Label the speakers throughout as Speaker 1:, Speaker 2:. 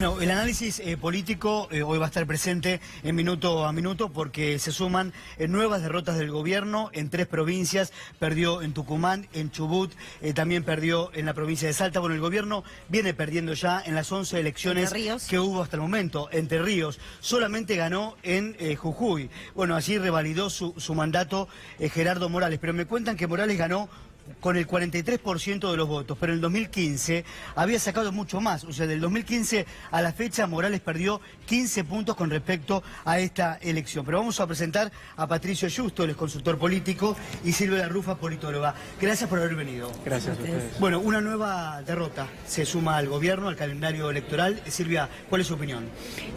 Speaker 1: Bueno, el análisis político hoy va a estar presente en Minuto a Minuto porque se suman nuevas derrotas del gobierno en 3 provincias. Perdió en Tucumán, en Chubut, también perdió en la provincia de Salta. Bueno, el gobierno viene perdiendo ya en las 11 elecciones que hubo hasta el momento. Entre Ríos solamente ganó en Jujuy. Bueno, allí revalidó su mandato Gerardo Morales, pero me cuentan que Morales ganó con el 43% de los votos, pero en el 2015 había sacado mucho más. O sea, del 2015 a la fecha Morales perdió 15 puntos con respecto a esta elección. Pero vamos a presentar a Patricio Justo, él es consultor político, y Silvia Rufa, politóloga. Gracias por haber venido.
Speaker 2: Gracias a ustedes.
Speaker 1: Bueno, una nueva derrota se suma al gobierno, al calendario electoral. Silvia, ¿cuál es su opinión?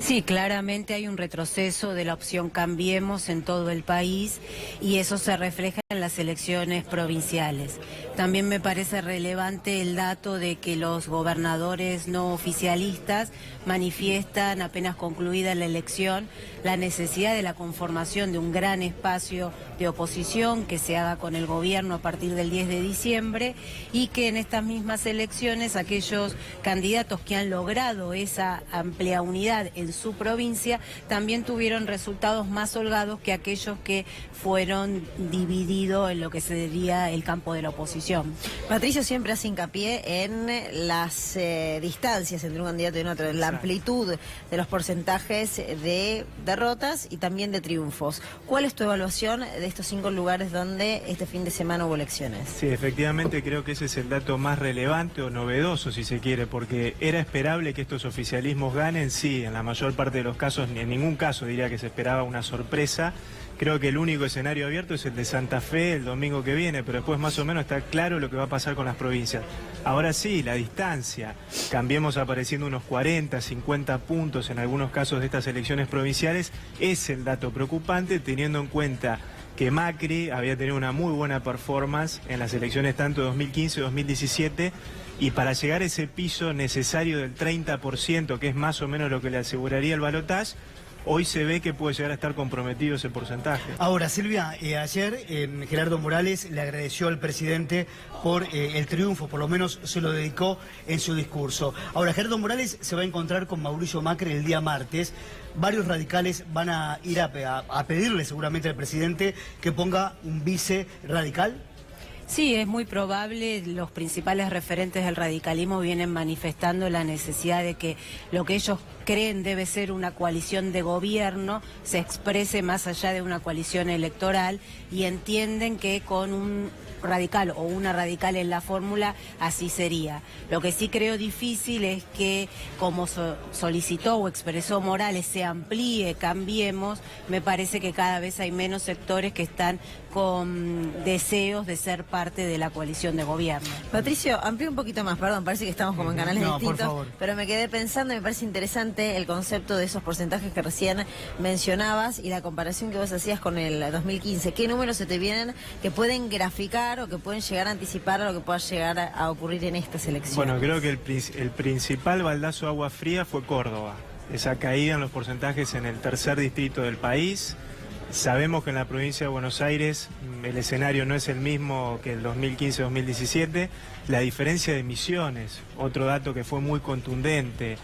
Speaker 3: Sí, claramente hay un retroceso de la opción Cambiemos en todo el país y eso se refleja en las elecciones provinciales. También me parece relevante el dato de que los gobernadores no oficialistas manifiestan, apenas concluida la elección, la necesidad de la conformación de un gran espacio de oposición que se haga con el gobierno a partir del 10 de diciembre y que en estas mismas elecciones aquellos candidatos que han logrado esa amplia unidad en su provincia también tuvieron resultados más holgados que aquellos que fueron divididos en lo que sería el campo de la oposición.
Speaker 4: Patricio siempre hace hincapié en las distancias entre un candidato y otro, en la amplitud de los porcentajes de derrotas y también de triunfos. ¿Cuál es tu evaluación de estos 5 lugares donde este fin de semana hubo elecciones?
Speaker 2: Sí, efectivamente creo que ese es el dato más relevante o novedoso, si se quiere, porque era esperable que estos oficialismos ganen. Sí, en la mayor parte de los casos, ni en ningún caso diría que se esperaba una sorpresa. Creo que el único escenario abierto es el de Santa Fe el domingo que viene, pero después más o menos está claro lo que va a pasar con las provincias. Ahora sí, la distancia. Cambiemos apareciendo unos 40, 50 puntos en algunos casos de estas elecciones provinciales. Es el dato preocupante teniendo en cuenta que Macri había tenido una muy buena performance en las elecciones tanto de 2015 y 2017 y para llegar a ese piso necesario del 30%, que es más o menos lo que le aseguraría el balotaje, hoy se ve que puede llegar a estar comprometido ese porcentaje.
Speaker 1: Ahora, Silvia, ayer Gerardo Morales le agradeció al presidente por el triunfo, por lo menos se lo dedicó en su discurso. Ahora, Gerardo Morales se va a encontrar con Mauricio Macri el día martes. Varios radicales van a ir a pedirle seguramente al presidente que ponga un vice radical.
Speaker 3: Sí, es muy probable. Los principales referentes del radicalismo vienen manifestando la necesidad de que lo que ellos creen debe ser una coalición de gobierno se exprese más allá de una coalición electoral y entienden que con un radical o una radical en la fórmula así sería. Lo que sí creo difícil es que, como solicitó o expresó Morales, se amplíe, cambiemos. Me parece que cada vez hay menos sectores que están con deseos de ser parte de la coalición de gobierno.
Speaker 4: Patricio, amplía un poquito más, perdón, parece que estamos como en canales distintos, pero me quedé pensando y me parece interesante el concepto de esos porcentajes que recién mencionabas y la comparación que vos hacías con el 2015. ¿Qué números se te vienen que pueden graficar o que pueden llegar a anticipar a lo que pueda llegar a ocurrir en estas elecciones?
Speaker 2: Bueno, creo que el principal baldazo de agua fría fue Córdoba. Esa caída en los porcentajes en el tercer distrito del país. Sabemos que en la provincia de Buenos Aires el escenario no es el mismo que el 2015-2017. La diferencia de emisiones, otro dato que fue muy contundente.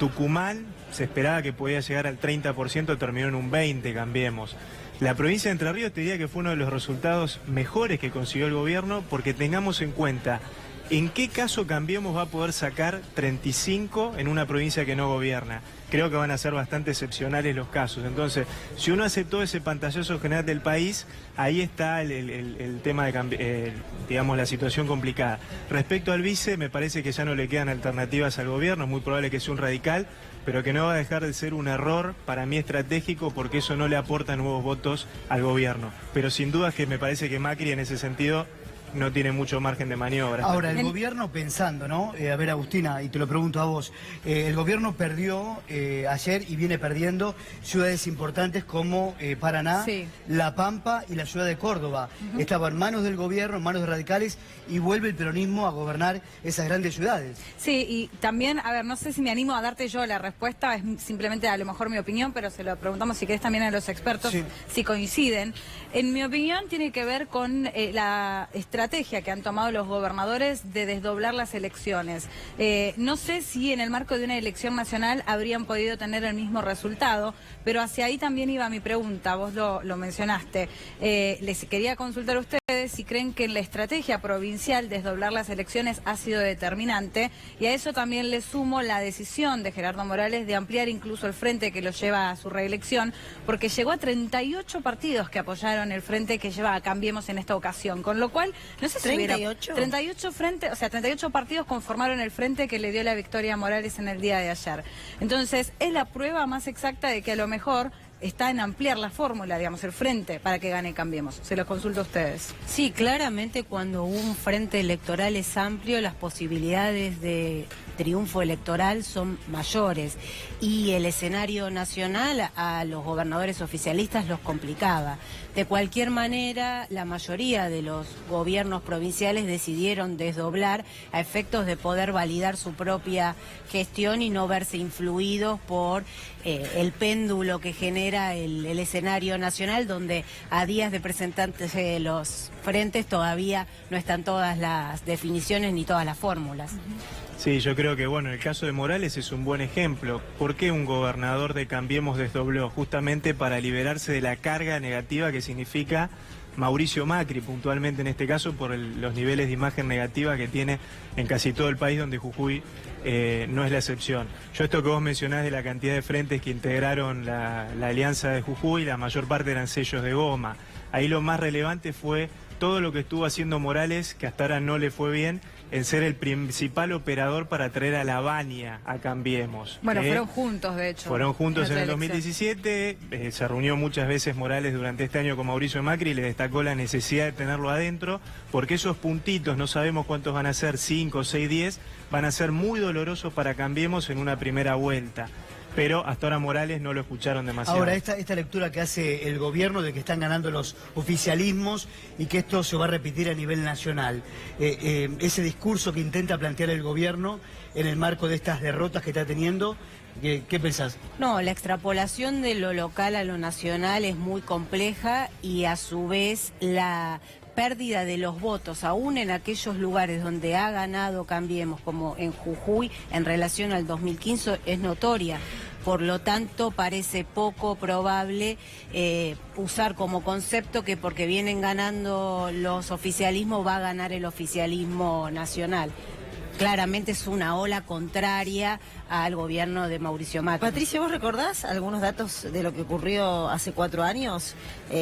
Speaker 2: Tucumán se esperaba que podía llegar al 30%, terminó en un 20%, Cambiemos. La provincia de Entre Ríos te diría que fue uno de los resultados mejores que consiguió el gobierno, porque tengamos en cuenta en qué caso Cambiemos va a poder sacar 35 en una provincia que no gobierna. Creo que van a ser bastante excepcionales los casos. Entonces, si uno hace todo ese pantallazo general del país, ahí está el tema de, digamos, la situación complicada. Respecto al vice, me parece que ya no le quedan alternativas al gobierno, es muy probable que sea un radical, pero que no va a dejar de ser un error para mí estratégico porque eso no le aporta nuevos votos al gobierno. Pero sin duda que me parece que Macri en ese sentido no tiene mucho margen de maniobra.
Speaker 1: Ahora, el gobierno pensando, ¿no? A ver, Agustina, y te lo pregunto a vos, el gobierno perdió ayer y viene perdiendo ciudades importantes como Paraná, La Pampa y la ciudad de Córdoba. Estaba en manos del gobierno, en manos de radicales, y vuelve el peronismo a gobernar esas grandes ciudades.
Speaker 5: Sí, y también, a ver, no sé si me animo a darte yo la respuesta, es simplemente a lo mejor mi opinión, pero se lo preguntamos si querés también a los expertos si coinciden. En mi opinión tiene que ver con la estrategia estrategia que han tomado los gobernadores de desdoblar las elecciones. No sé si en el marco de una elección nacional habrían podido tener el mismo resultado, pero hacia ahí también iba mi pregunta, vos lo mencionaste. Les quería consultar a ustedes si creen que en la estrategia provincial desdoblar las elecciones ha sido determinante, y a eso también le sumo la decisión de Gerardo Morales de ampliar incluso el frente que lo lleva a su reelección, porque llegó a 38 partidos que apoyaron el frente que lleva a Cambiemos en esta ocasión, con lo cual, no sé si
Speaker 4: 38.
Speaker 5: 38 frente, o sea, 38 partidos conformaron el frente que le dio la victoria a Morales en el día de ayer. Entonces, es la prueba más exacta de que a lo mejor está en ampliar la fórmula, digamos, el frente para que gane Cambiemos. Se los consulto a ustedes.
Speaker 3: Sí, claramente cuando un frente electoral es amplio, las posibilidades de triunfo electoral son mayores, y el escenario nacional a los gobernadores oficialistas los complicaba. De cualquier manera, la mayoría de los gobiernos provinciales decidieron desdoblar a efectos de poder validar su propia gestión y no verse influidos por el péndulo que genera el escenario nacional, donde a días de presentarse los frentes todavía no están todas las definiciones ni todas las fórmulas.
Speaker 2: Sí, yo creo que, bueno, el caso de Morales es un buen ejemplo. ¿Por qué un gobernador de Cambiemos desdobló? Justamente para liberarse de la carga negativa que significa Mauricio Macri, puntualmente en este caso, por los niveles de imagen negativa que tiene en casi todo el país, donde Jujuy no es la excepción. Yo esto que vos mencionás de la cantidad de frentes que integraron la Alianza de Jujuy, la mayor parte eran sellos de goma. Ahí lo más relevante fue todo lo que estuvo haciendo Morales, que hasta ahora no le fue bien, en ser el principal operador para traer a La Baña a Cambiemos.
Speaker 5: Bueno, fueron juntos, de hecho.
Speaker 2: Fueron juntos en el
Speaker 5: elección.
Speaker 2: 2017, se reunió muchas veces Morales durante este año con Mauricio Macri y le destacó la necesidad de tenerlo adentro, porque esos puntitos, no sabemos cuántos van a ser, 5, 6, 10, van a ser muy dolorosos para Cambiemos en una primera vuelta. Pero hasta ahora Morales no lo escucharon demasiado.
Speaker 1: Ahora, esta lectura que hace el gobierno de que están ganando los oficialismos y que esto se va a repetir a nivel nacional, ese discurso que intenta plantear el gobierno en el marco de estas derrotas que está teniendo, ¿qué pensás?
Speaker 3: No, la extrapolación de lo local a lo nacional es muy compleja, y a su vez la pérdida de los votos, aún en aquellos lugares donde ha ganado Cambiemos, como en Jujuy, en relación al 2015, es notoria. Por lo tanto, parece poco probable usar como concepto que porque vienen ganando los oficialismos va a ganar el oficialismo nacional. Claramente es una ola contraria al gobierno de Mauricio Macri.
Speaker 4: Patricia, ¿vos recordás algunos datos de lo que ocurrió hace 4 años?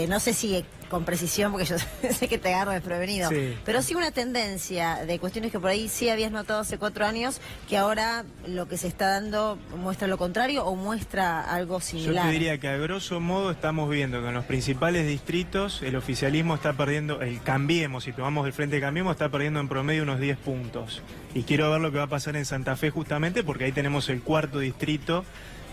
Speaker 4: No sé si con precisión, porque yo sé que te agarro desprevenido,
Speaker 2: sí,
Speaker 4: pero sí una tendencia de cuestiones que por ahí sí habías notado hace 4 años, que ahora lo que se está dando muestra lo contrario o muestra algo similar.
Speaker 2: Yo te diría que a grosso modo estamos viendo que en los principales distritos el oficialismo está perdiendo, el Cambiemos, si tomamos el frente de Cambiemos, está perdiendo en promedio unos 10 puntos. Y quiero ver lo que va a pasar en Santa Fe justamente, porque ahí tenemos el 4.º distrito,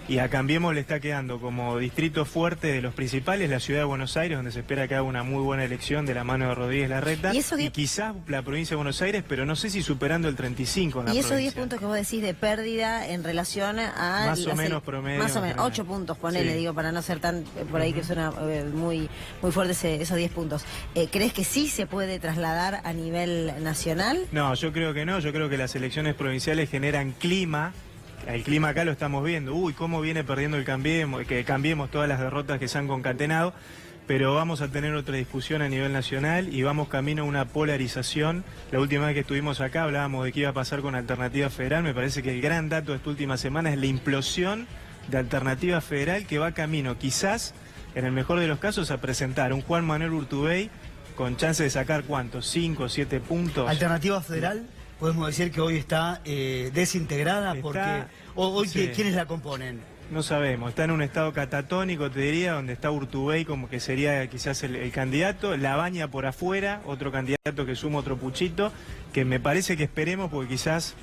Speaker 2: y a Cambiemos le está quedando como distrito fuerte de los principales la ciudad de Buenos Aires, donde se espera que haga una muy buena elección de la mano de Rodríguez Larreta, y quizás la provincia de Buenos Aires, pero no sé si superando el 35 en la provincia.
Speaker 4: Y esos 10 puntos que vos decís de pérdida en relación a...
Speaker 2: Más o menos promedio.
Speaker 4: Más o menos, 8 puntos, ponele, sí, digo, para no ser tan por ahí que suena muy fuerte esos 10 puntos. ¿Crees que sí se puede trasladar a nivel nacional?
Speaker 2: No, yo creo que no, yo creo que las elecciones provinciales generan clima. El clima acá lo estamos viendo. Uy, cómo viene perdiendo el Cambiemos, que Cambiemos todas las derrotas que se han concatenado. Pero vamos a tener otra discusión a nivel nacional y vamos camino a una polarización. La última vez que estuvimos acá hablábamos de qué iba a pasar con Alternativa Federal. Me parece que el gran dato de esta última semana es la implosión de Alternativa Federal, que va camino, quizás, en el mejor de los casos, a presentar un Juan Manuel Urtubey con chance de sacar, ¿cuántos? 5 o 7 puntos.
Speaker 1: Alternativa Federal, podemos decir que hoy está desintegrada, porque hoy sí, ¿quiénes la componen?
Speaker 2: No sabemos, está en un estado catatónico, te diría, donde está Urtubey como que sería quizás el candidato, La Baña por afuera, otro candidato que suma otro puchito, que me parece que esperemos, porque quizás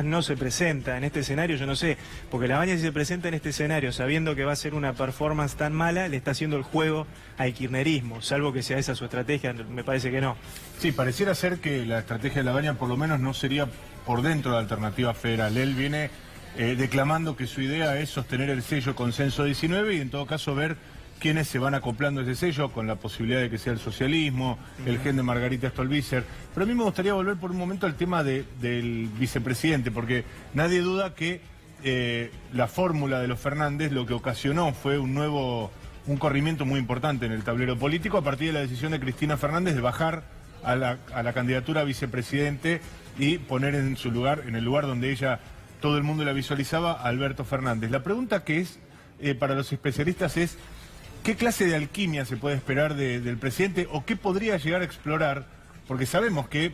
Speaker 2: no se presenta en este escenario, yo no sé, porque La Baña, si se presenta en este escenario sabiendo que va a ser una performance tan mala, le está haciendo el juego al kirchnerismo, salvo que sea esa su estrategia, me parece que no.
Speaker 6: Sí, pareciera ser que la estrategia de La Baña por lo menos no sería por dentro de la Alternativa Federal. Él viene declamando que su idea es sostener el sello Consenso 19 y en todo caso ver quiénes se van acoplando a ese sello, con la posibilidad de que sea el socialismo, el gen de Margarita Stolbizer. Pero a mí me gustaría volver por un momento al tema del vicepresidente, porque nadie duda que la fórmula de los Fernández lo que ocasionó fue un corrimiento muy importante en el tablero político a partir de la decisión de Cristina Fernández de bajar a la candidatura a vicepresidente y poner en su lugar, en el lugar donde ella, todo el mundo la visualizaba, a Alberto Fernández. La pregunta que es, para los especialistas es, ¿qué clase de alquimia se puede esperar del presidente o qué podría llegar a explorar? Porque sabemos que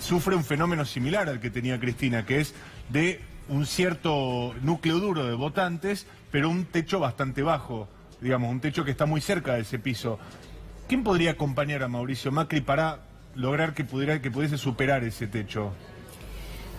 Speaker 6: sufre un fenómeno similar al que tenía Cristina, que es de un cierto núcleo duro de votantes, pero un techo bastante bajo, digamos, un techo que está muy cerca de ese piso. ¿Quién podría acompañar a Mauricio Macri para lograr que pudiese superar ese techo?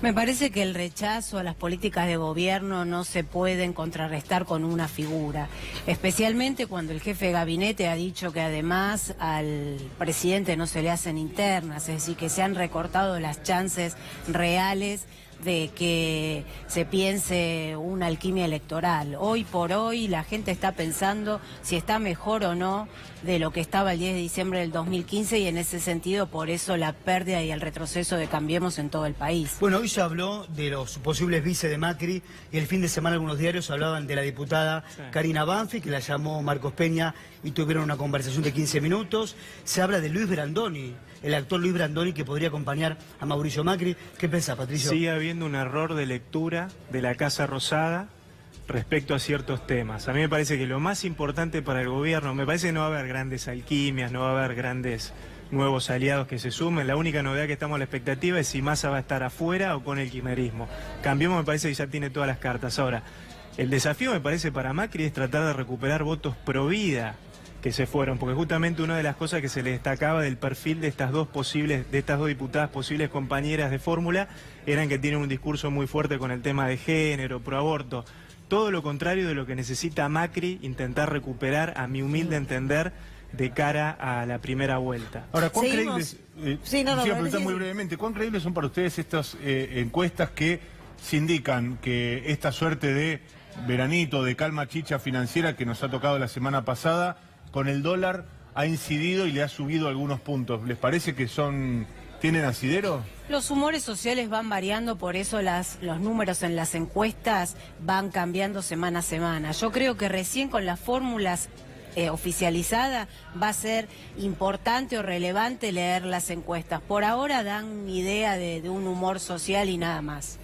Speaker 3: Me parece que el rechazo a las políticas de gobierno no se pueden contrarrestar con una figura, especialmente cuando el jefe de gabinete ha dicho que además al presidente no se le hacen internas, es decir, que se han recortado las chances reales de que se piense una alquimia electoral. Hoy por hoy la gente está pensando si está mejor o no de lo que estaba el 10 de diciembre del 2015 y en ese sentido por eso la pérdida y el retroceso de Cambiemos en todo el país.
Speaker 1: Bueno, hoy se habló de los posibles vice de Macri y el fin de semana algunos diarios hablaban de la diputada Karina Banfi, que la llamó Marcos Peña y tuvieron una conversación de 15 minutos. Se habla de Luis Brandoni, el actor Luis Brandoni, que podría acompañar a Mauricio Macri. ¿Qué pensás, Patricio?
Speaker 2: Sigue habiendo un error de lectura de la Casa Rosada respecto a ciertos temas. A mí me parece que lo más importante para el gobierno, me parece que no va a haber grandes alquimias, no va a haber grandes nuevos aliados que se sumen. La única novedad que estamos a la expectativa es si Massa va a estar afuera o con el kirchnerismo. Cambiemos, me parece que ya tiene todas las cartas. Ahora, el desafío me parece para Macri es tratar de recuperar votos pro vida que se fueron, porque justamente una de las cosas que se le destacaba del perfil de estas dos diputadas posibles compañeras de fórmula eran que tienen un discurso muy fuerte con el tema de género, pro aborto. Todo lo contrario de lo que necesita Macri intentar recuperar, a mi humilde entender, de cara a la primera vuelta.
Speaker 6: Ahora, ¿cuán creíbles? Muy
Speaker 4: sí.
Speaker 6: brevemente, ¿cuán creíbles son para ustedes estas encuestas que se indican que esta suerte de veranito, de calma chicha financiera que nos ha tocado la semana pasada, con el dólar ha incidido y le ha subido algunos puntos? ¿Les parece que tienen asidero?
Speaker 3: Los humores sociales van variando, por eso los números en las encuestas van cambiando semana a semana. Yo creo que recién con las fórmulas oficializadas va a ser importante o relevante leer las encuestas. Por ahora dan idea de un humor social y nada más.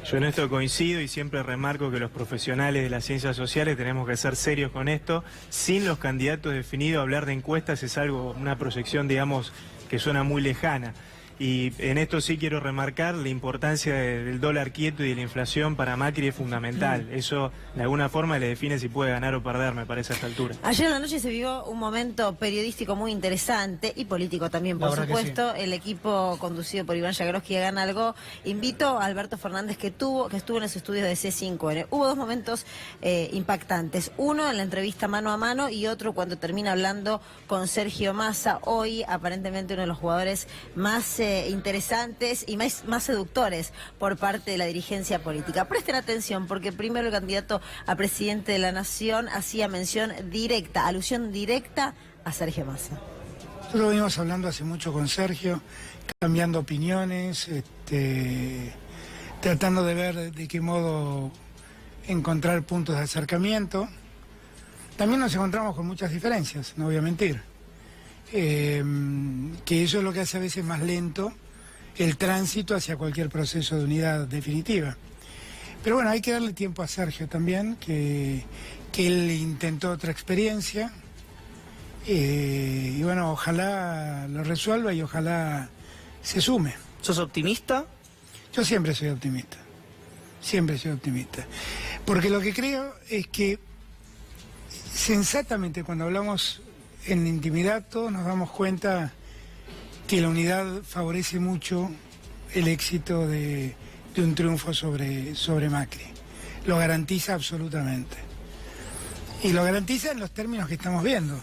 Speaker 2: Yo en esto coincido y siempre remarco que los profesionales de las ciencias sociales tenemos que ser serios con esto. Sin los candidatos definidos, hablar de encuestas es una proyección, digamos, que suena muy lejana. Y en esto sí quiero remarcar la importancia del dólar quieto y de la inflación para Macri es fundamental. Eso de alguna forma le define si puede ganar o perder, me parece, a esta altura.
Speaker 4: Ayer en la noche se vivió un momento periodístico muy interesante y político también, por supuesto. Sí. El equipo conducido por Iván Jagroski de Gana Algo invitó a Alberto Fernández que estuvo en los estudios de C5N. Hubo dos momentos impactantes. Uno en la entrevista mano a mano y otro cuando termina hablando con Sergio Massa, hoy aparentemente uno de los jugadores más interesantes y más seductores por parte de la dirigencia política. Presten atención porque primero el candidato a presidente de la Nación hacía alusión directa a Sergio Massa.
Speaker 7: Nosotros venimos hablando hace mucho con Sergio, cambiando opiniones, tratando de ver de qué modo encontrar puntos de acercamiento. También nos encontramos con muchas diferencias, no voy a mentir. Que eso es lo que hace a veces más lento el tránsito hacia cualquier proceso de unidad definitiva. Pero bueno, hay que darle tiempo a Sergio también, que él intentó otra experiencia y bueno, ojalá lo resuelva y ojalá se sume.
Speaker 8: ¿Sos optimista?
Speaker 7: Yo siempre soy optimista, porque lo que creo es que sensatamente cuando hablamos en la intimidad todos nos damos cuenta que la unidad favorece mucho el éxito de un triunfo sobre Macri. Lo garantiza absolutamente. Y lo garantiza en los términos que estamos viendo.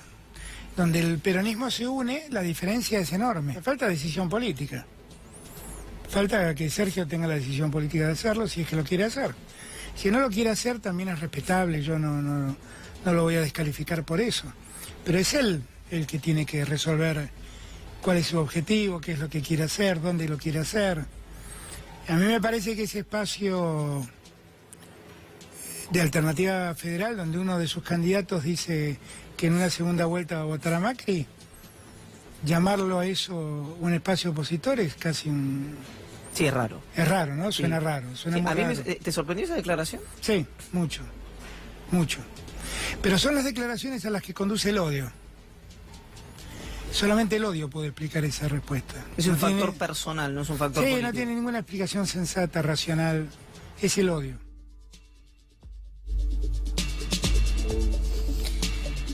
Speaker 7: Donde el peronismo se une, la diferencia es enorme. Falta decisión política. Falta que Sergio tenga la decisión política de hacerlo si es que lo quiere hacer. Si no lo quiere hacer, también es respetable, yo no lo voy a descalificar por eso. Pero es él el que tiene que resolver cuál es su objetivo, qué es lo que quiere hacer, dónde lo quiere hacer. A mí me parece que ese espacio de Alternativa Federal, donde uno de sus candidatos dice que en una segunda vuelta va a votar a Macri, llamarlo a eso un espacio opositor es casi un...
Speaker 8: Sí, es raro.
Speaker 7: Es raro, ¿no? Suena
Speaker 8: Sí.
Speaker 7: raro, suena
Speaker 8: Sí,
Speaker 7: muy
Speaker 8: ¿a mí
Speaker 7: raro.
Speaker 8: te sorprendió esa declaración?
Speaker 7: Sí, mucho, mucho. Pero son las declaraciones a las que conduce el odio. Solamente el odio puede explicar esa respuesta.
Speaker 8: Es un
Speaker 7: No tiene-
Speaker 8: factor personal, no es un factor
Speaker 7: Sí,
Speaker 8: político.
Speaker 7: no tiene ninguna explicación sensata, racional. Es el odio.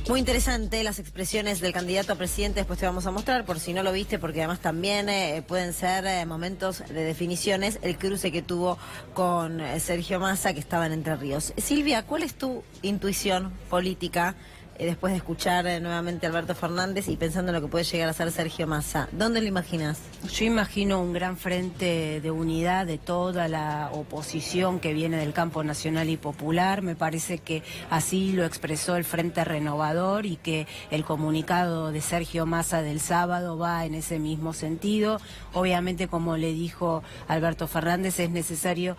Speaker 4: Muy interesante las expresiones del candidato a presidente, después te vamos a mostrar, por si no lo viste, porque además también pueden ser momentos de definiciones, el cruce que tuvo con Sergio Massa, que estaba en Entre Ríos. Silvia, ¿cuál es tu intuición política después de escuchar nuevamente a Alberto Fernández y pensando en lo que puede llegar a ser Sergio Massa? ¿Dónde lo imaginas?
Speaker 3: Yo imagino un gran frente de unidad de toda la oposición que viene del campo nacional y popular. Me parece que así lo expresó el Frente Renovador y que el comunicado de Sergio Massa del sábado va en ese mismo sentido. Obviamente, como le dijo Alberto Fernández, es necesario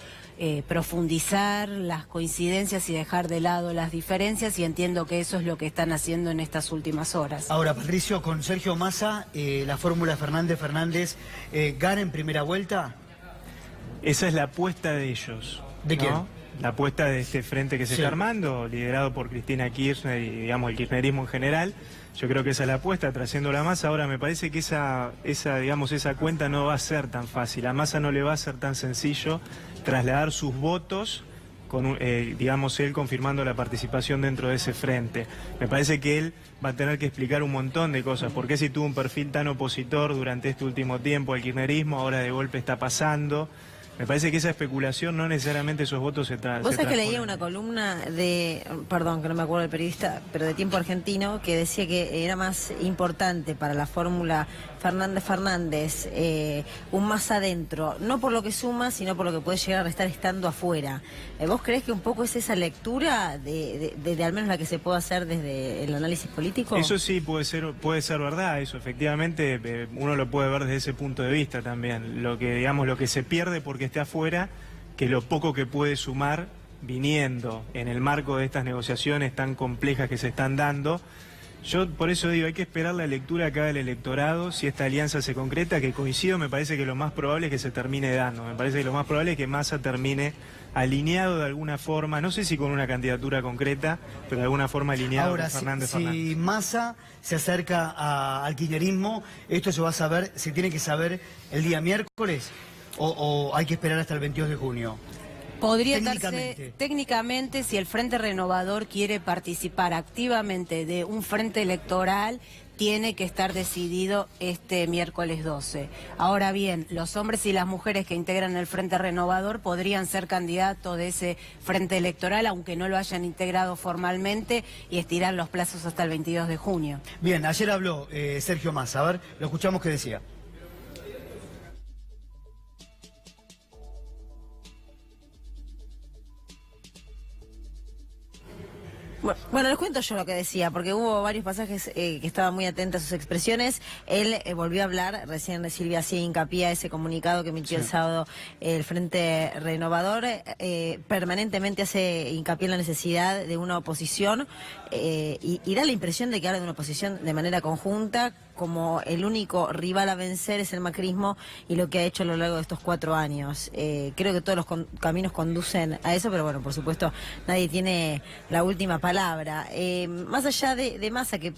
Speaker 3: profundizar las coincidencias y dejar de lado las diferencias, y entiendo que eso es lo que están haciendo en estas últimas horas.
Speaker 1: Ahora, Patricio, con Sergio Massa, la fórmula Fernández gana en primera vuelta.
Speaker 2: Esa es la apuesta de ellos.
Speaker 1: ¿De quién?
Speaker 2: La apuesta de este frente que se
Speaker 1: Sí.
Speaker 2: está armando, liderado por Cristina Kirchner y, digamos, el kirchnerismo en general. Yo creo que esa es la apuesta, trayendo la Massa. Ahora, me parece que esa cuenta no va a ser tan fácil. A Massa no le va a ser tan sencillo trasladar sus votos, con digamos, él confirmando la participación dentro de ese frente. Me parece que él va a tener que explicar un montón de cosas. ¿Por qué, si tuvo un perfil tan opositor durante este último tiempo al kirchnerismo, ahora de golpe está pasando? Me parece que esa especulación, no necesariamente esos votos se traen.
Speaker 4: Vos sabés que leía una columna de, perdón, que no me acuerdo del periodista, pero de Tiempo Argentino, que decía que era más importante para la fórmula Fernández un más adentro, no por lo que suma, sino por lo que puede llegar a estar estando afuera. ¿Vos creés que un poco es esa lectura de al menos la que se puede hacer desde el análisis político?
Speaker 2: Eso sí puede ser verdad, eso efectivamente uno lo puede ver desde ese punto de vista también. Lo que se pierde porque esté afuera, que lo poco que puede sumar viniendo en el marco de estas negociaciones tan complejas que se están dando. Yo por eso digo, hay que esperar la lectura acá del electorado, si esta alianza se concreta, que coincido, me parece que lo más probable es que se termine dando. Me parece que lo más probable es que Massa termine alineado de alguna forma, no sé si con una candidatura concreta, pero de alguna forma alineado
Speaker 1: Ahora,
Speaker 2: con Fernández.
Speaker 1: si Massa se acerca al kirchnerismo, esto se va a saber, se tiene que saber el día miércoles o hay que esperar hasta el 22 de junio.
Speaker 3: Podría
Speaker 1: Técnicamente.
Speaker 3: darse técnicamente, si el Frente Renovador quiere participar activamente de un frente electoral, tiene que estar decidido este miércoles 12. Ahora bien, los hombres y las mujeres que integran el Frente Renovador podrían ser candidatos de ese frente electoral, aunque no lo hayan integrado formalmente, y estirar los plazos hasta el 22 de junio.
Speaker 1: Bien, ayer habló Sergio Massa, a ver, lo escuchamos que decía.
Speaker 4: Bueno, les cuento yo lo que decía, porque hubo varios pasajes que estaba muy atenta a sus expresiones. Él volvió a hablar, recién Silvia hacía hincapié a ese comunicado que emitió el sábado el Frente Renovador. Permanentemente hace hincapié en la necesidad de una oposición y da la impresión de que habla de una oposición de manera conjunta, como el único rival a vencer es el macrismo y lo que ha hecho a lo largo de estos 4 años. Creo que todos los caminos conducen a eso, pero bueno, por supuesto, nadie tiene la última palabra. Más allá de Massa, que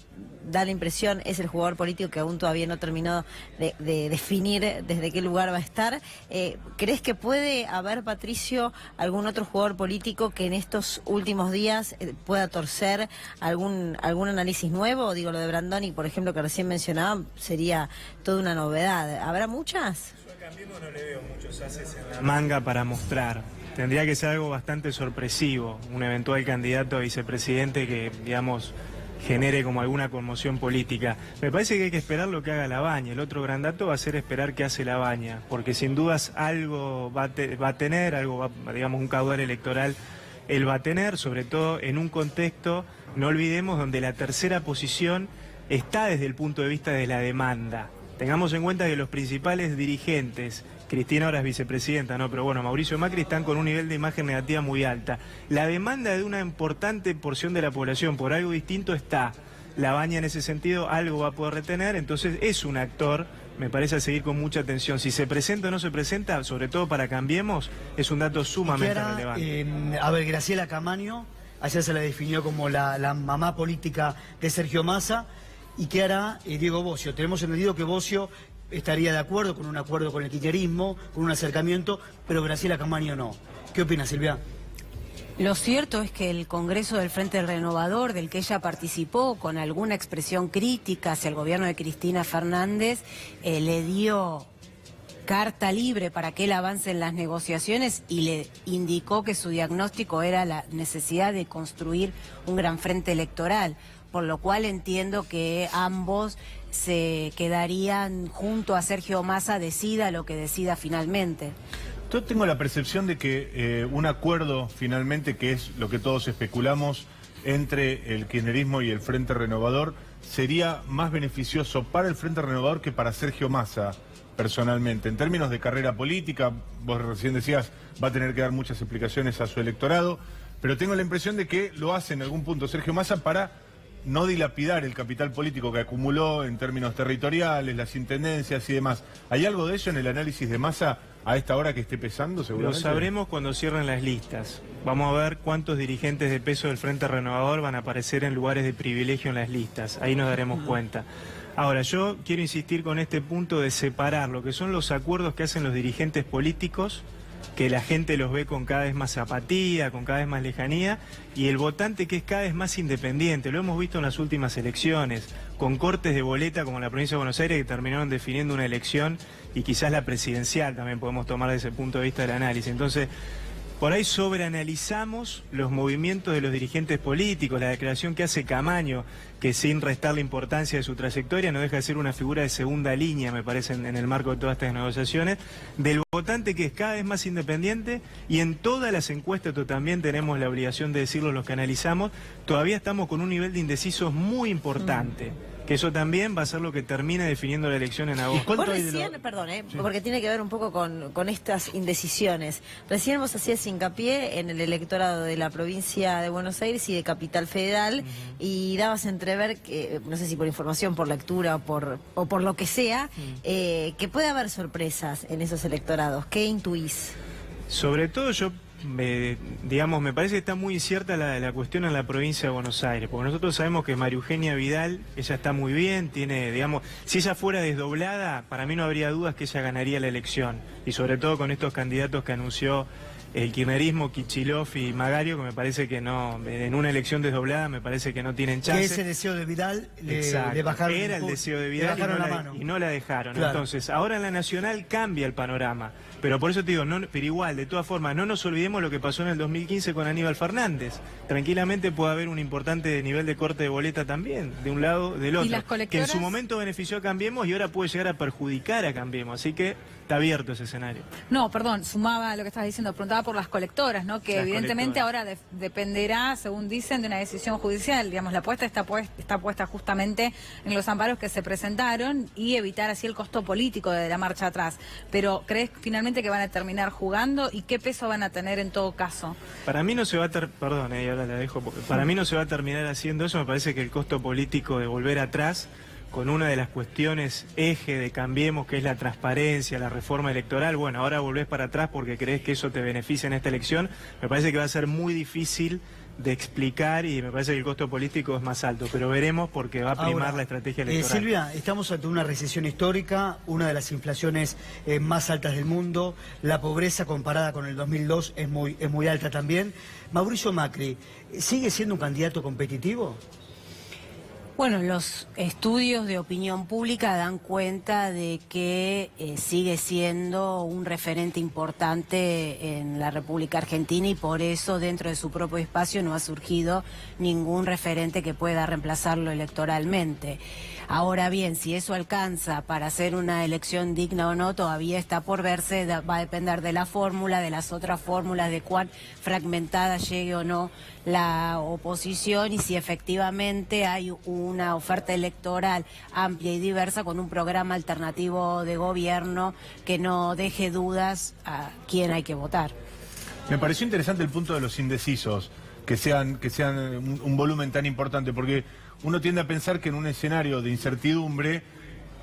Speaker 4: da la impresión es el jugador político que aún todavía no terminó de definir desde qué lugar va a estar, ¿crees que puede haber, Patricio, algún otro jugador político que en estos últimos días pueda torcer algún análisis nuevo? Digo, lo de Brandoni, por ejemplo, que recién mencionaba, sería toda una novedad. ¿Habrá muchas?
Speaker 2: Yo a Cambiemos no le veo muchos haces en la manga para mostrar. Tendría que ser algo bastante sorpresivo, un eventual candidato a vicepresidente que, digamos, genere como alguna conmoción política. Me parece que hay que esperar lo que haga Labaña. El otro gran dato va a ser esperar qué hace Labaña, porque sin dudas algo va a tener, digamos, un caudal electoral él va a tener, sobre todo en un contexto, no olvidemos, donde la tercera posición está desde el punto de vista de la demanda. Tengamos en cuenta que los principales dirigentes, Cristina ahora es vicepresidenta, ¿no? Pero bueno, Mauricio Macri, están con un nivel de imagen negativa muy alta. La demanda de una importante porción de la población por algo distinto está. Labaña en ese sentido algo va a poder retener, entonces es un actor, me parece, a seguir con mucha atención. Si se presenta o no se presenta, sobre todo para Cambiemos, es un dato sumamente relevante.
Speaker 1: A ver, Graciela Camaño, ayer se la definió como la mamá política de Sergio Massa. ¿Y qué hará Diego Bossio? Tenemos entendido que Bossio estaría de acuerdo con un acuerdo con el kirchnerismo, con un acercamiento, pero Graciela Camaño no. ¿Qué opina, Silvia?
Speaker 3: Lo cierto es que el Congreso del Frente Renovador, del que ella participó con alguna expresión crítica hacia el gobierno de Cristina Fernández, le dio carta libre para que él avance en las negociaciones y le indicó que su diagnóstico era la necesidad de construir un gran frente electoral, por lo cual entiendo que ambos se quedarían junto a Sergio Massa, decida lo que decida finalmente.
Speaker 6: Yo tengo la percepción de que un acuerdo finalmente, que es lo que todos especulamos, entre el kirchnerismo y el Frente Renovador, sería más beneficioso para el Frente Renovador que para Sergio Massa personalmente. En términos de carrera política, vos recién decías, va a tener que dar muchas explicaciones a su electorado, pero tengo la impresión de que lo hace en algún punto Sergio Massa para no dilapidar el capital político que acumuló en términos territoriales, las intendencias y demás. ¿Hay algo de eso en el análisis de Massa a esta hora que esté pesando, seguramente?
Speaker 2: Lo sabremos cuando cierren las listas. Vamos a ver cuántos dirigentes de peso del Frente Renovador van a aparecer en lugares de privilegio en las listas. Ahí nos daremos cuenta. Ahora, yo quiero insistir con este punto de separar lo que son los acuerdos que hacen los dirigentes políticos, que la gente los ve con cada vez más apatía, con cada vez más lejanía, y el votante que es cada vez más independiente. Lo hemos visto en las últimas elecciones, con cortes de boleta como en la provincia de Buenos Aires, que terminaron definiendo una elección, y quizás la presidencial también podemos tomar desde ese punto de vista del análisis. Entonces, por ahí sobreanalizamos los movimientos de los dirigentes políticos, la declaración que hace Camaño, que sin restarle importancia de su trayectoria no deja de ser una figura de segunda línea, me parece, en el marco de todas estas negociaciones, del votante que es cada vez más independiente, y en todas las encuestas, también tenemos la obligación de decirlo los que analizamos, todavía estamos con un nivel de indecisos muy importante. Que eso también va a ser lo que termine definiendo la elección en agosto.
Speaker 4: Vos recién, perdón, sí, porque tiene que ver un poco con estas indecisiones. Recién vos hacías hincapié en el electorado de la provincia de Buenos Aires y de Capital Federal, y dabas a entrever que, no sé si por información, por lectura o por lo que sea, que puede haber sorpresas en esos electorados. ¿Qué intuís?
Speaker 2: Sobre todo digamos, me parece que está muy incierta la cuestión en la provincia de Buenos Aires, porque nosotros sabemos que María Eugenia Vidal, ella está muy bien, tiene, digamos, si ella fuera desdoblada, para mí no habría dudas que ella ganaría la elección, y sobre todo con estos candidatos que anunció el kirchnerismo, Kicillof y Magario, que me parece que no, en una elección desdoblada me parece que no tienen chance.
Speaker 1: Que ese deseo de Vidal le bajaron.
Speaker 2: Era el deseo de Vidal y no la dejaron. Claro. Entonces, ahora en la nacional cambia el panorama. Pero por eso te digo, pero igual, de todas formas, no nos olvidemos lo que pasó en el 2015 con Aníbal Fernández. Tranquilamente puede haber un importante nivel de corte de boleta también, de un lado, del otro.
Speaker 5: ¿Y las colectoras?
Speaker 2: Que en su momento benefició a Cambiemos y ahora puede llegar a perjudicar a Cambiemos. Así que está abierto ese escenario.
Speaker 5: No, perdón, sumaba a lo que estabas diciendo, preguntaba por las colectoras, ¿no? Que evidentemente ahora dependerá, según dicen, de una decisión judicial. Digamos, la apuesta está puesta justamente en los amparos que se presentaron y evitar así el costo político de la marcha atrás. Pero ¿crees finalmente que van a terminar jugando y qué peso van a tener en todo caso?
Speaker 2: Para mí no se va a perdón, ahora la dejo, para mí no se va a terminar haciendo eso. Me parece que el costo político de volver atrás con una de las cuestiones eje de Cambiemos, que es la transparencia, la reforma electoral, bueno, ahora volvés para atrás porque crees que eso te beneficia en esta elección, me parece que va a ser muy difícil de explicar y me parece que el costo político es más alto, pero veremos porque va a primar la estrategia electoral.
Speaker 1: Silvia, estamos ante una recesión histórica, una de las inflaciones más altas del mundo, la pobreza comparada con el 2002 es muy alta también. Mauricio Macri, ¿sigue siendo un candidato competitivo?
Speaker 3: Bueno, los estudios de opinión pública dan cuenta de que sigue siendo un referente importante en la República Argentina y por eso dentro de su propio espacio no ha surgido ningún referente que pueda reemplazarlo electoralmente. Ahora bien, si eso alcanza para hacer una elección digna o no, todavía está por verse, va a depender de la fórmula, de las otras fórmulas, de cuán fragmentada llegue o no la oposición y si efectivamente hay una oferta electoral amplia y diversa con un programa alternativo de gobierno que no deje dudas a quién hay que votar.
Speaker 6: Me pareció interesante el punto de los indecisos, que sean un volumen tan importante, porque uno tiende a pensar que en un escenario de incertidumbre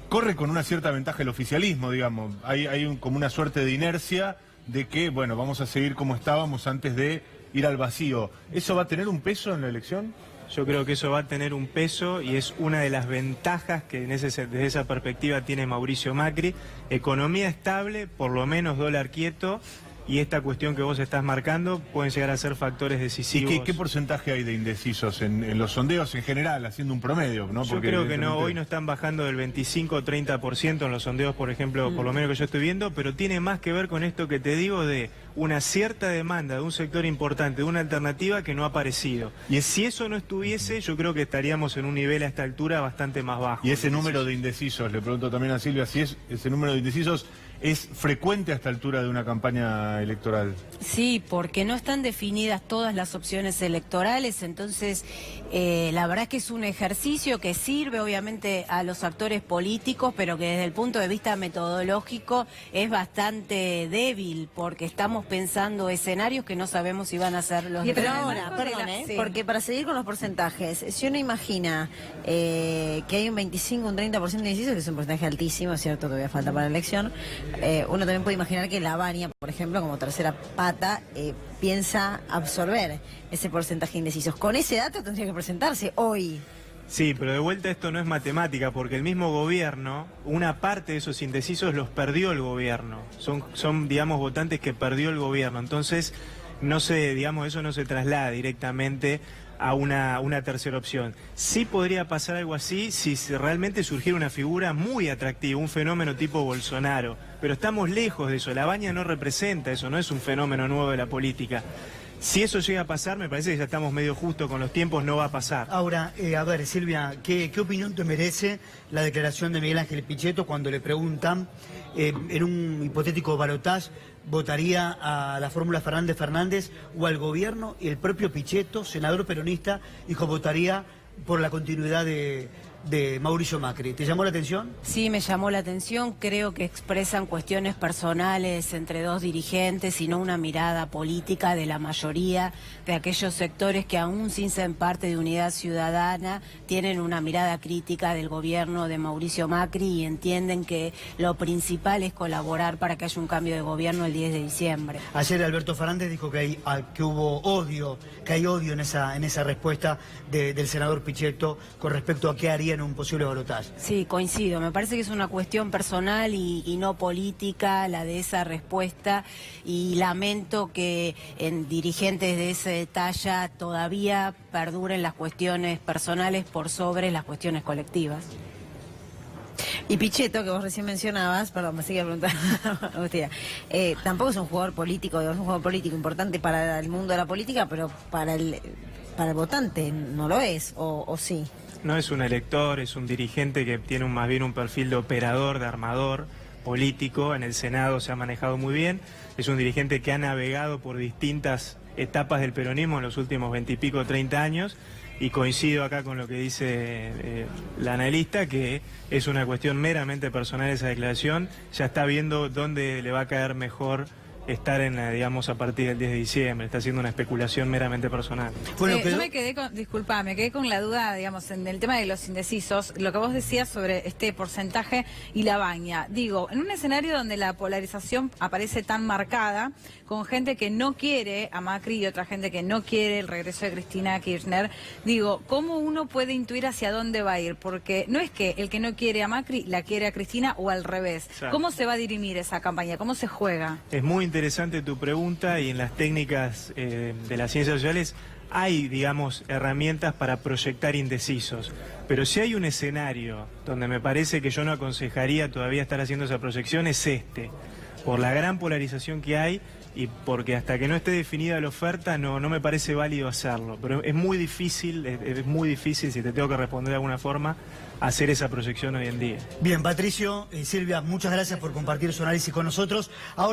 Speaker 6: corre con una cierta ventaja el oficialismo, digamos. Hay como una suerte de inercia de que, bueno, vamos a seguir como estábamos antes de ir al vacío. ¿Eso va a tener un peso en la elección?
Speaker 2: Yo creo que eso va a tener un peso y es una de las ventajas que desde esa perspectiva tiene Mauricio Macri. Economía estable, por lo menos dólar quieto. Y esta cuestión que vos estás marcando pueden llegar a ser factores decisivos.
Speaker 6: ¿Y qué porcentaje hay de indecisos en los sondeos en general, haciendo un promedio, ¿no?
Speaker 2: Yo creo que no, hoy no están bajando del 25 o 30% en los sondeos, por ejemplo, por lo menos que yo estoy viendo, pero tiene más que ver con esto que te digo de una cierta demanda de un sector importante, de una alternativa que no ha aparecido. Y si eso no estuviese, yo creo que estaríamos en un nivel a esta altura bastante más bajo.
Speaker 6: Y ese número de indecisos, le pregunto también a Silvia, si ese número de indecisos ¿es frecuente a esta altura de una campaña electoral?
Speaker 3: Sí, porque no están definidas todas las opciones electorales, entonces la verdad es que es un ejercicio que sirve obviamente a los actores políticos, pero que desde el punto de vista metodológico es bastante débil, porque estamos pensando escenarios que no sabemos si van a ser los
Speaker 4: Pero
Speaker 3: de
Speaker 4: ahora, perdón, sí. Porque para seguir con los porcentajes, si uno imagina que hay un 25, un 30% de indecisos, que es un porcentaje altísimo, es cierto, todavía falta para la elección, uno también puede imaginar que la Baña, por ejemplo, como tercera pata, piensa absorber ese porcentaje de indecisos. Con ese dato tendría que presentarse hoy.
Speaker 2: Sí, pero de vuelta esto no es matemática, porque el mismo gobierno, una parte de esos indecisos los perdió el gobierno. Son digamos, votantes que perdió el gobierno. Entonces, eso no se traslada directamente a una tercera opción. Sí podría pasar algo así si realmente surgiera una figura muy atractiva, un fenómeno tipo Bolsonaro, pero estamos lejos de eso. La Baña no representa eso, no es un fenómeno nuevo de la política. Si eso llega a pasar, me parece que ya estamos medio justo con los tiempos, no va a pasar.
Speaker 1: Ahora, a ver, Silvia, ¿qué opinión te merece la declaración de Miguel Ángel Pichetto cuando le preguntan, en un hipotético balotaje, votaría a la fórmula Fernández o al gobierno? Y el propio Pichetto, senador peronista, dijo votaría por la continuidad de Mauricio Macri. ¿Te llamó la atención?
Speaker 3: Sí, me llamó la atención. Creo que expresan cuestiones personales entre dos dirigentes y no una mirada política de la mayoría de aquellos sectores que aún sin ser parte de Unidad Ciudadana tienen una mirada crítica del gobierno de Mauricio Macri y entienden que lo principal es colaborar para que haya un cambio de gobierno el 10 de diciembre.
Speaker 1: Ayer Alberto Fernández dijo que hubo odio, que hay odio en esa respuesta del senador Pichetto con respecto a qué haría en un posible balotaje.
Speaker 3: Sí, coincido. Me parece que es una cuestión personal y no política la de esa respuesta y lamento que en dirigentes de esa talla todavía perduren las cuestiones personales por sobre las cuestiones colectivas.
Speaker 4: Y Pichetto, que vos recién mencionabas, perdón, me sigue preguntando, tampoco es un jugador político, es un jugador político importante para el mundo de la política, pero para el votante no lo es, o sí.
Speaker 2: No es un elector, es un dirigente que tiene más bien un perfil de operador, de armador político. En el Senado se ha manejado muy bien. Es un dirigente que ha navegado por distintas etapas del peronismo en los últimos 20 y pico, 30 años. Y coincido acá con lo que dice la analista, que es una cuestión meramente personal esa declaración. Ya está viendo dónde le va a caer mejor estar digamos, a partir del 10 de diciembre. Está haciendo una especulación meramente personal.
Speaker 5: Bueno, yo me quedé con la duda, digamos, en el tema de los indecisos, lo que vos decías sobre este porcentaje y la Baña. Digo, en un escenario donde la polarización aparece tan marcada, con gente que no quiere a Macri y otra gente que no quiere el regreso de Cristina Kirchner, digo, ¿cómo uno puede intuir hacia dónde va a ir? Porque no es que el que no quiere a Macri la quiere a Cristina o al revés. Claro. ¿Cómo se va a dirimir esa campaña? ¿Cómo se juega?
Speaker 2: Es muy interesante tu pregunta y en las técnicas de las ciencias sociales hay, digamos, herramientas para proyectar indecisos. Pero si hay un escenario donde me parece que yo no aconsejaría todavía estar haciendo esa proyección, es este. Por la gran polarización que hay y porque hasta que no esté definida la oferta no me parece válido hacerlo. Pero es muy difícil, si te tengo que responder de alguna forma, hacer esa proyección hoy en día.
Speaker 1: Bien, Patricio, Silvia, muchas gracias por compartir su análisis con nosotros. Ahora